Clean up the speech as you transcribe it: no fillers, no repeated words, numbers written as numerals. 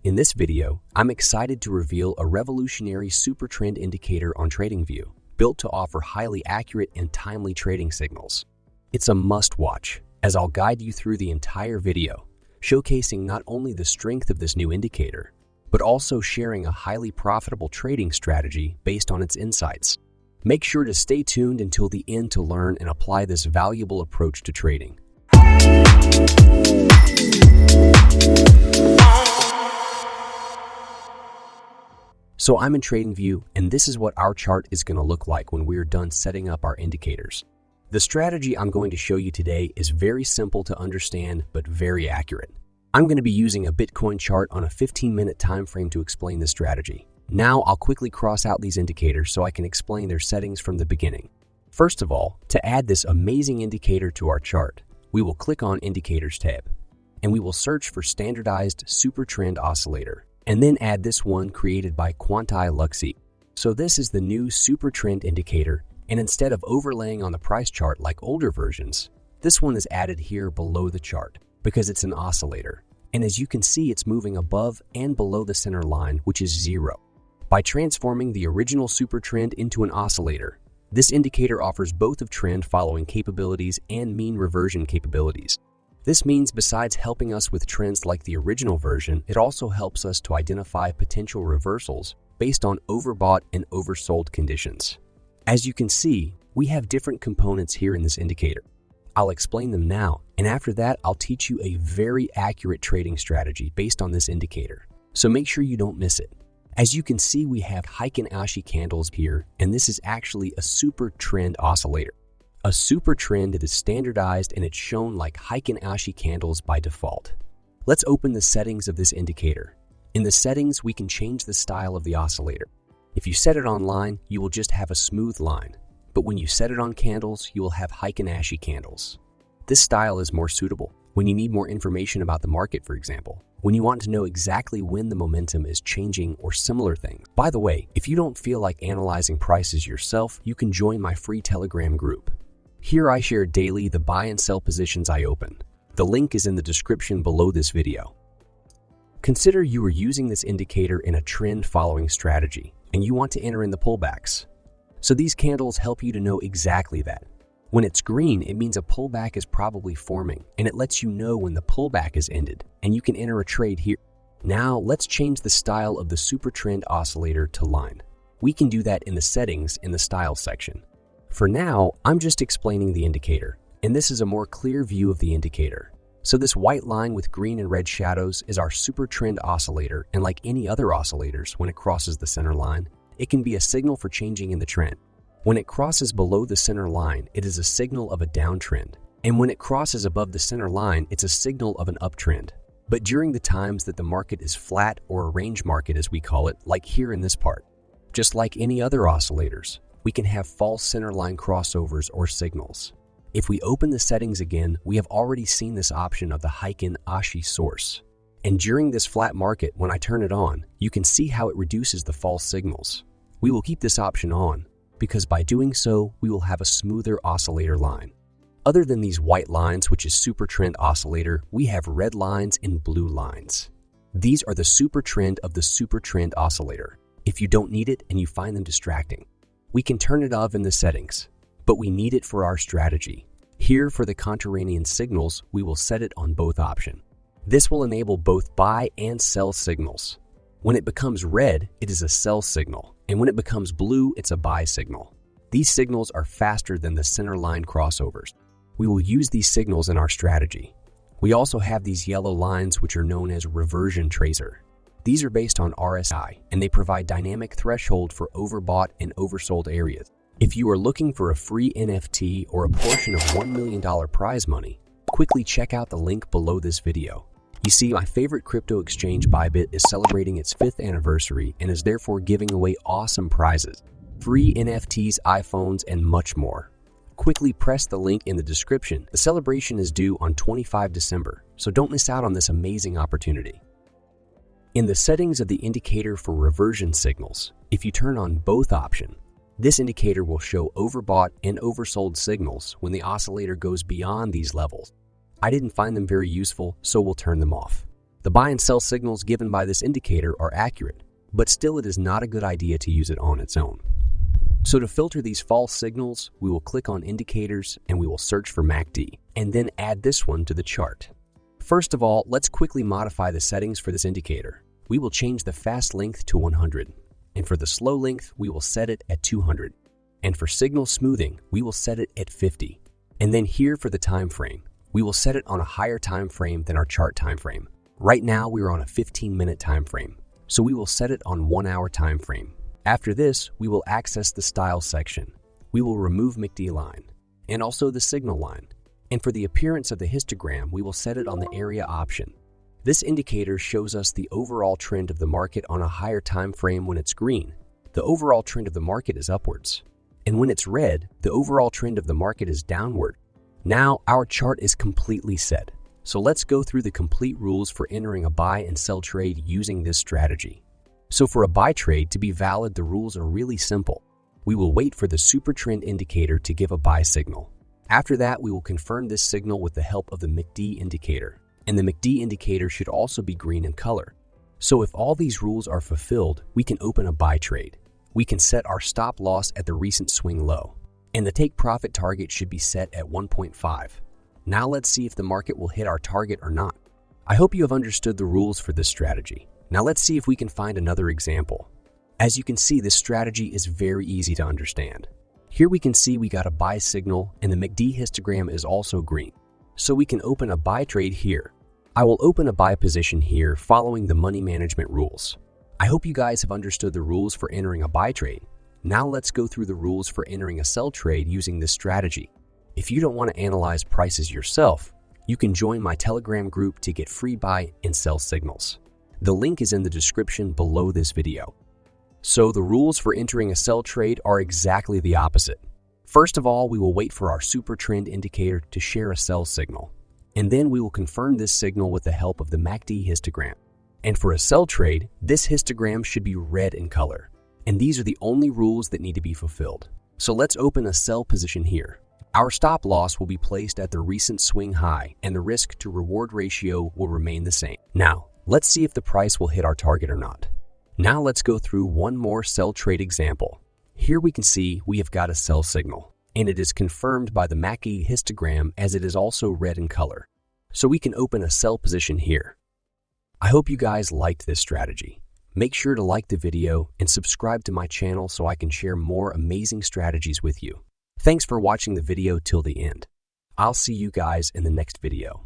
In this video, I'm excited to reveal a revolutionary SuperTrend indicator on TradingView, built to offer highly accurate and timely trading signals. It's a must-watch, as I'll guide you through the entire video, showcasing not only the strength of this new indicator, but also sharing a highly profitable trading strategy based on its insights. Make sure to stay tuned until the end to learn and apply this valuable approach to trading. So I'm in TradingView, and this is what our chart is going to look like when we're done setting up our indicators. The strategy I'm going to show you today is very simple to understand, but very accurate. I'm going to be using a Bitcoin chart on a 15-minute time frame to explain this strategy. Now I'll quickly cross out these indicators so I can explain their settings from the beginning. First of all, to add this amazing indicator to our chart, we will click on Indicators tab, and we will search for Standardized SuperTrend Oscillator, and then add this one created by Quanti-Luxi. So this is the new SuperTrend indicator, and instead of overlaying on the price chart like older versions, this one is added here below the chart because it's an oscillator. And as you can see, it's moving above and below the center line, which is 0. By transforming the original SuperTrend into an oscillator, this indicator offers both of trend following capabilities and mean reversion capabilities. This means besides helping us with trends like the original version, it also helps us to identify potential reversals based on overbought and oversold conditions. As you can see, we have different components here in this indicator. I'll explain them now, and after that, I'll teach you a very accurate trading strategy based on this indicator. So make sure you don't miss it. As you can see, we have Heikin Ashi candles here, and this is actually a SuperTrend oscillator. A SuperTrend that is standardized and it's shown like Heikin Ashi candles by default. Let's open the settings of this indicator. In the settings, we can change the style of the oscillator. If you set it on line, you will just have a smooth line. But when you set it on candles, you will have Heikin Ashi candles. This style is more suitable when you need more information about the market, for example, when you want to know exactly when the momentum is changing or similar things. By the way, if you don't feel like analyzing prices yourself, you can join my free Telegram group. Here I share daily the buy and sell positions I open. The link is in the description below this video. Consider you are using this indicator in a trend following strategy and you want to enter in the pullbacks. So these candles help you to know exactly that. When it's green, it means a pullback is probably forming, and it lets you know when the pullback is ended, and you can enter a trade here. Now let's change the style of the SuperTrend oscillator to line. We can do that in the settings in the style section. For now, I'm just explaining the indicator, and this is a more clear view of the indicator. So this white line with green and red shadows is our SuperTrend oscillator, and like any other oscillators, when it crosses the center line, it can be a signal for changing in the trend. When it crosses below the center line, it is a signal of a downtrend, and when it crosses above the center line, it's a signal of an uptrend. But during the times that the market is flat, or a range market as we call it, like here in this part, just like any other oscillators, we can have false centerline crossovers or signals. If we open the settings again, we have already seen this option of the Heikin Ashi source. And during this flat market, when I turn it on, you can see how it reduces the false signals. We will keep this option on, because by doing so, we will have a smoother oscillator line. Other than these white lines, which is SuperTrend oscillator, we have red lines and blue lines. These are the SuperTrend of the SuperTrend oscillator. If you don't need it and you find them distracting, we can turn it off in the settings, but we need it for our strategy. Here for the contrarian signals, we will set it on both options. This will enable both buy and sell signals. When it becomes red, it is a sell signal, and when it becomes blue, it's a buy signal. These signals are faster than the centerline crossovers. We will use these signals in our strategy. We also have these yellow lines, which are known as reversion tracer. These are based on RSI, and they provide dynamic threshold for overbought and oversold areas. If you are looking for a free NFT or a portion of $1 million prize money, quickly check out the link below this video. You see, my favorite crypto exchange Bybit is celebrating its 5th anniversary and is therefore giving away awesome prizes, free NFTs, iPhones, and much more. Quickly press the link in the description. The celebration is due on 25 December, so don't miss out on this amazing opportunity. In the settings of the indicator for reversion signals, if you turn on both options, this indicator will show overbought and oversold signals when the oscillator goes beyond these levels. I didn't find them very useful, so we'll turn them off. The buy and sell signals given by this indicator are accurate, but still it is not a good idea to use it on its own. So to filter these false signals, we will click on Indicators and we will search for MACD, and then add this one to the chart. First of all, let's quickly modify the settings for this indicator. We will change the fast length to 100, and for the slow length, we will set it at 200. And for signal smoothing, we will set it at 50. And then here for the time frame, we will set it on a higher time frame than our chart time frame. Right now, we are on a 15-minute time frame, so we will set it on 1 hour time frame. After this, we will access the Style section. We will remove MACD line and also the signal line. And for the appearance of the histogram, we will set it on the area option. This indicator shows us the overall trend of the market on a higher time frame. When it's green, the overall trend of the market is upwards. And when it's red, the overall trend of the market is downward. Now, our chart is completely set. So let's go through the complete rules for entering a buy and sell trade using this strategy. So for a buy trade to be valid, the rules are really simple. We will wait for the SuperTrend indicator to give a buy signal. After that, we will confirm this signal with the help of the MACD indicator. And the MACD indicator should also be green in color. So if all these rules are fulfilled, we can open a buy trade. We can set our stop loss at the recent swing low. And the take profit target should be set at 1.5. Now let's see if the market will hit our target or not. I hope you have understood the rules for this strategy. Now let's see if we can find another example. As you can see, this strategy is very easy to understand. Here we can see we got a buy signal and the MACD histogram is also green. So we can open a buy trade here. I will open a buy position here following the money management rules. I hope you guys have understood the rules for entering a buy trade. Now let's go through the rules for entering a sell trade using this strategy. If you don't want to analyze prices yourself, you can join my Telegram group to get free buy and sell signals. The link is in the description below this video. So the rules for entering a sell trade are exactly the opposite. First of all, we will wait for our SuperTrend indicator to share a sell signal. And then we will confirm this signal with the help of the MACD histogram. And for a sell trade, this histogram should be red in color. And these are the only rules that need to be fulfilled. So let's open a sell position here. Our stop loss will be placed at the recent swing high and the risk to reward ratio will remain the same. Now, let's see if the price will hit our target or not. Now let's go through one more sell trade example. Here we can see we have got a sell signal, and it is confirmed by the MACD histogram as it is also red in color. So we can open a sell position here. I hope you guys liked this strategy. Make sure to like the video and subscribe to my channel so I can share more amazing strategies with you. Thanks for watching the video till the end. I'll see you guys in the next video.